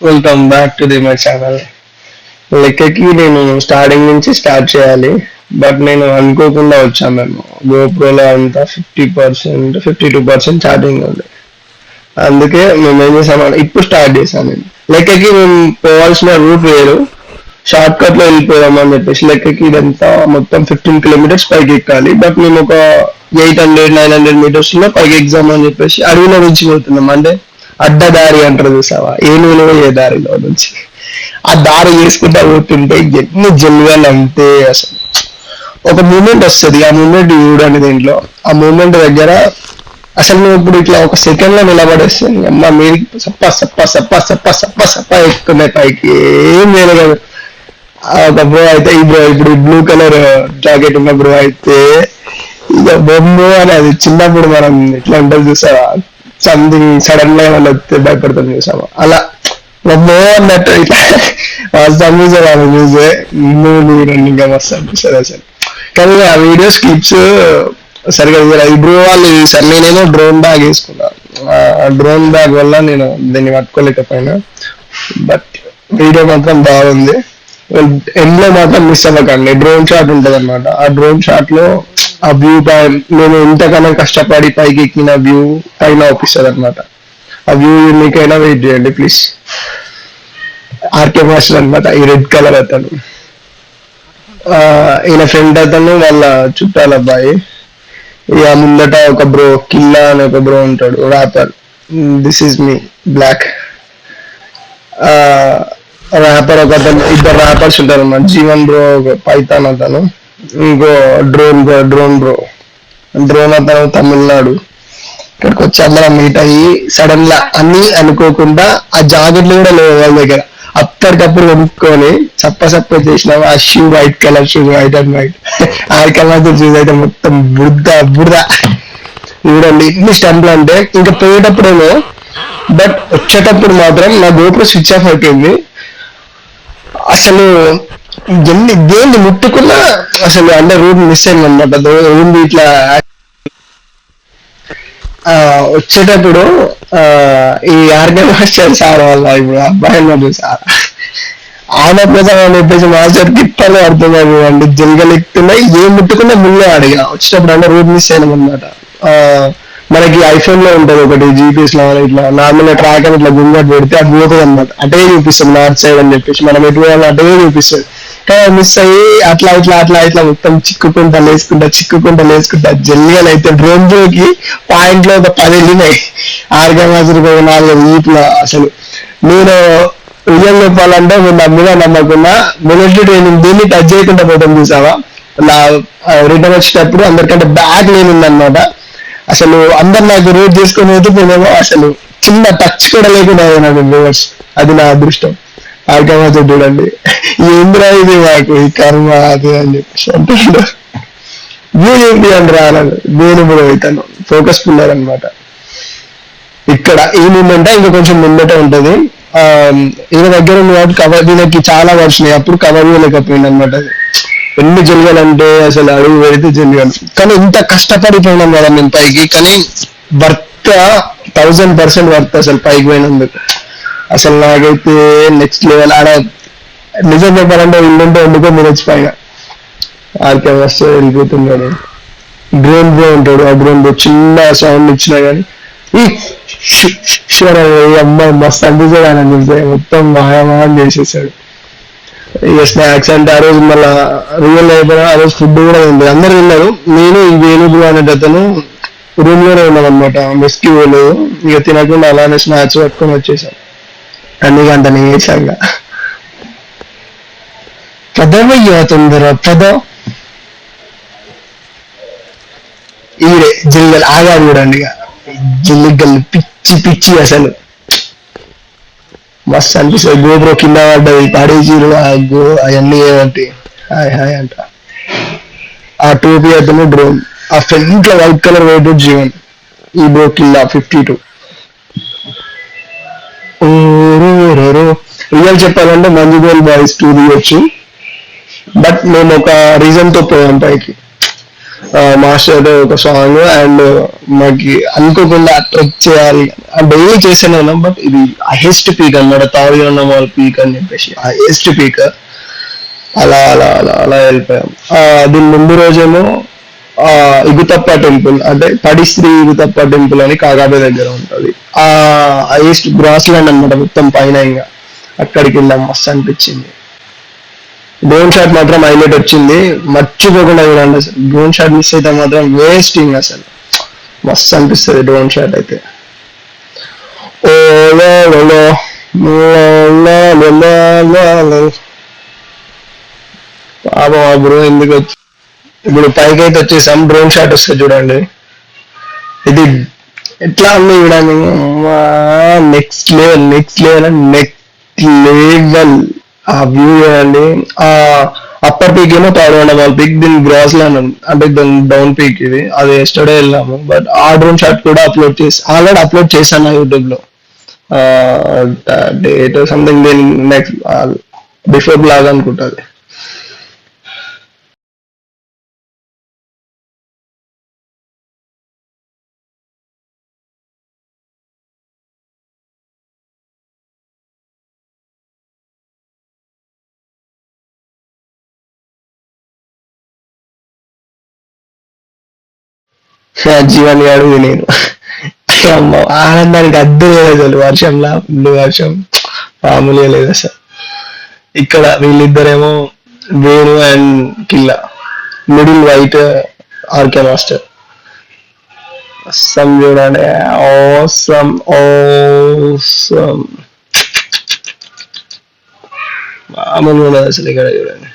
Welcome back to the my channel. లెక్కకి నేను starting నుంచి స్టార్ట్ చేయాలి, బట్ నేను అనుకోకుండా వచ్చాను. మేము గోప్రోలో అంతా 50%, 52% ఛార్జింగ్ ఉంది. అందుకే మేము ఏం చేసామంటే ఇప్పుడు స్టార్ట్ చేశాను. నేను లెక్కకి మేము పోవాల్సిన రూట్ వేరు, షార్ట్ కట్ లో వెళ్ళిపోదామని చెప్పేసి లెక్కకి ఇదంతా మొత్తం 15 కిలోమీటర్స్ పైకి ఎక్కాలి. బట్ మేము ఒక 800-900 మీటర్స్ లో పైకి ఎగ్జామ్ అని చెప్పేసి అడవిలో నుంచి పోతున్నాం. అంటే అడ్డదారి అంటారు చూసావా, ఏ దారిలో నుంచి ఆ దారి చేసుకుంటా పోతుంటే ఎన్ని జల్లుగాలు అంటే అసలు ఒక మూమెంట్ వస్తుంది. ఆ మూమెంట్ చూడండి దీంట్లో. ఆ మూమెంట్ దగ్గర అసలు నువ్వు ఇప్పుడు ఇట్లా ఒక సెకండ్ లో నిలబడేస్తే అమ్మ మీరు సప్ప సప్ప సప్ప సప్ప సప్ప సప్ప ఎక్కుతున్నాయి పైకి, ఏం లేదు కదా. ఒక బ్రో అయితే ఈ బ్రో ఇప్పుడు బ్లూ కలర్ జాకెట్ ఉన్న బ్రో అయితే ఇక బొమ్మ అని, అది చిన్నప్పుడు మనం ఇట్లా ఉంటుంది చూసావా, సంథింగ్ సడన్ గా ఏమన్నా వస్తే భయపడతాం చూసావా, అలా బొమ్మో అన్నట్టు ఇట్లా సంబంధించాలి. ఆమె చూసే ఇంకా మస్తు అనిపిస్తుంది అసలు. కానీ ఆ వీడియో స్కిప్స్ సరిగా ఈ బ్రో వాళ్ళు సరే నేనేమో డ్రోన్ బ్యాగ్ వేసుకున్నా. ఆ డ్రోన్ బ్యాగ్ వల్ల నేను దీన్ని పట్టుకోలేకపోయినా, బట్ వీడియో మాత్రం బాగుంది. ఎండ్ లో మాత్రం మిస్ అవ్వకండి. డ్రోన్ షాట్ ఉంటది అనమాట. ఆ డ్రోన్ షాట్ లో ఆ వ్యూ నేను ఇంతకన్నా కష్టపడి పైకి ఎక్కిన వ్యూ పైన ఒప్పిస్తుంది అనమాట. ఆ వ్యూ మీకైనా వెయిట్ చేయండి ప్లీజ్. ఆర్కే మాస్టర్ అనమాట ఈ రెడ్ కలర్ అతను. ఈయన ఫ్రెండ్ అతను వాళ్ళ చుట్టాల అబ్బాయి. ఇక ముందట ఒక బ్రో కిల్లా అని ఒక బ్రో ఉంటాడు, rapper. This is me black rapper. ఒక అతను, ఇద్దరు ర్యాపర్స్ ఉంటారు అన్నమాట. జీవన్ బ్రో పైతాన్ అతను, ఇంకో డ్రోన్ బ్రో. డ్రోన్ అతను తమిళనాడు. ఇక్కడికి వచ్చి అందరం మీట్ అయ్యి సడన్ గా అన్ని అనుకోకుండా ఆ జాకెట్లు కూడా లేవు వాళ్ళ దగ్గర, అప్పటికప్పుడు కొనుక్కొని చప్ప చేసినాం. ఆ shoe white colour shoe, white and white. ఆ కలర్ షూస్ అయితే మొత్తం బురద చూడండి ఎన్ని స్టంప్లు అంటే. ఇంకా పోయేటప్పుడేమో, బట్ వచ్చేటప్పుడు మాత్రం నా గోప్రో స్విచ్ ఆఫ్ అయిపోయింది. అసలు దేన్ని ముట్టుకున్నా అసలు అంటే రూట్ మిస్ అయింది అనమాట. రూమ్ ఇట్లా వచ్చేటప్పుడు ఈ ఆర్గన్ మాస్టర్ సార్ వాళ్ళ ఇప్పుడు అబ్బాయి సార్ ఆయన కోసం అని చెప్పేసి మాస్టర్ గిట్టలు పడుతున్నారు అండి. జల్గలు ఎక్కుతున్నాయి, ఏం ముట్టుకున్నా ముందే అడిగా. వచ్చేటప్పుడు అంటే రూట్ మిస్ అయినాం అనమాట. మనకి ఐఫోన్ లో ఉంటది ఒకటి జీపీఎస్ లో, ఇట్లా నార్మల్ ట్రాక్ అని ఇట్లా గుంగట్ పెడితే అది పోతుంది అనమాట. అటే చూపిస్తుంది నార్త్ సైడ్ అని చెప్పేసి, మనం ఎటు పోయాలో అటే చూపిస్తుంది. కానీ మిస్ అయ్యి అట్లా మొత్తం చిక్కుకుంటా లేసుకుంటా జల్లిగా అయితే డ్రోన్ జోకి పాయింట్ లో ఒక 10 వెళ్ళినాయి. ఆర్గనైజర్ 4 వీపులో. అసలు నేను నిజం చెప్పాలంటే నేను నమ్మకుండా మొదటి ట్రైనింగ్ దీన్ని టచ్ చేయకుండా పోతాం చూసావా. నా రిటర్న్ వచ్చేటప్పుడు అందరికంటే బ్యాక్ నేనుందనమాట. అసలు అందరు నాకు రూట్ చేసుకొని పోతేనేమో అసలు చిన్న టచ్ కూడా లేకుండా నాకు రివర్స్. అది నా అదృష్టం. ఆర్గమాతో చూడండి, ఏంద్రా ఇది మాకు ఈ కర్మ అది అని చెప్పేసి అంటాడు. వ్యూ ఏంటి అని రాలేదు. నేను ఇప్పుడు అవుతాను ఫోకస్ పుల్లర్ అనమాట. ఇక్కడ ఈ మూమెంట్ ఇంకా కొంచెం ముందట ఉంటది. ఈయన దగ్గర ఉన్న వాటి కవర్, దీనికి చాలా వచ్చినాయి, అప్పుడు కవర్ చేయలేకపోయింది అనమాట. ఎన్ని జల్గాలంటే అసలు అడుగు పెడితే జల్గాను. కానీ ఇంత కష్టపడిపోయినాం కదా మేము పైకి, కానీ వర్త్ 1000% వర్త్ అసలు పైకి పోయినందుకు. అసలు నాకైతే నెక్స్ట్ లెవెల్. ఆడ నిజం చెప్పాలంటే ఇల్లుంటే వండుకో మినచ్చు పైన. ఆర్కే వస్తే వెళ్ళిపోతున్నాడు. డ్రోన్ బ్రో ఉంటాడు, ఆ డ్రోన్ బ్రో చిన్న సౌండ్ ఇచ్చినా కానీ ఈ అమ్మాయి మస్తు అనిపించాడు. ఆయన చూస్తే మొత్తం మాయమాన్ చేసేసాడు. ఇక స్నాక్స్ అంటే ఆ రోజు మళ్ళా రియల్ అయిపోయినా ఆ రోజు ఫుడ్ కూడా ఉంది. అందరు తిన్నారు, నేను ఈ వేణుగురు అనేట అతను రూమ్ లోనే ఉన్నాం అనమాట. మెస్కి పోలేదు. ఇక తినకుండా అలానే స్నాక్స్ పట్టుకొని వచ్చేసాం. అన్ని గంటని వేసాక పదవయ్యా తొందర పద. ఈడే జిల్లలు ఆగా చూడండి. ఇక జిల్లిగల్లు పిచ్చి అసలు మస్తు అనిపిస్తుంది. గోప్రో కింద పడ్డది, పడేసిరు అవన్నీ ఏమంటే హాయ్ హాయ్ అంట. ఆ టోపీ అతను డ్రోన్, ఆ ఫ్రంట్ లో వైట్ కలర్ వైట్ జీవన్. ఈ బ్రో కిల్లా 52. రియల్ చెప్పాలంటే మంజుగోల్ బాయ్స్ 2 తీయొచ్చు, బట్ మేము ఒక రీజన్ తో పోయాం పైకి. మాస్టర్ ఒక సాంగ్ అండ్ మాకి అనుకోకుండా ట్రెక్ చేయాలి డైలీ చేస్తూనే ఉన్నాం బట్ ఇది హైయెస్ట్ పీక్ అన్నమాట తాళి వాళ్ళ పీక్ అని చెప్పేసి హైయెస్ట్ పీక్ అలా వెళ్ళిపోయాం దీని ముందు రోజేమో ఆ ఇగుతప్ప టెంపుల్ అంటే పడిశ్రీ ఇగుతప్ప టెంపుల్ అని కాగాబే దగ్గర ఉంటుంది ఆ హైయెస్ట్ గ్రాస్ ల్యాండ్ అనమాట మొత్తం పైన ఇంకా అక్కడికి వెళ్ళాం మస్తు అనిపించింది డ్రోన్ షాట్ మాత్రం హైలైట్ వచ్చింది మర్చిపోకుండా చూడండి అసలు డ్రోన్ షాట్ మిస్ అయితే మాత్రం వేస్టింగ్ అసలు మస్తు అనిపిస్తుంది డ్రోన్ షాట్ అయితే ఓలో ఓలో పాపం ఆ బ్రో ఎందుకు వచ్చి ఇప్పుడు పైకి అయితే వచ్చేసాం డ్రోన్ షాట్ వస్తుంది చూడండి ఇది ఎట్లా ఉంది చూడండి నెక్స్ట్ లెవెల్ ఆ వ్యూ చూడండి ఆ అప్పర్ పీక్ ఏమో తాడు పీక్ దీని గ్రాస్ ల్యాండ్ అంటే దాని డౌన్ పీక్ ఇది అది ఎస్టర్డే వెళ్ళాము బట్ ఆ డ్రోన్ షాట్ కూడా ఆల్రెడీ అప్లోడ్ చేశాను యూట్యూబ్ లో డేట్ సంథింగ్ దీని నెక్స్ట్ బిఫోర్ బ్లాగ్ అనుకుంటుంది జీవన్ గాడు నేను అమ్మ ఆనందానికి అద్దు లేదు అసలు వర్షంలా ఫుల్ వర్షం మామూలుగా లేదు అసలు ఇక్కడ వీళ్ళిద్దరేమో వేణు అండ్ కిల్లా మిడిల్ వైట్ ఆర్కే మాస్టర్ అస్సం చూడండి ఓసమ్ ఓసమ్ మామూలుగా ఉండదు అసలు ఇక్కడ చూడండి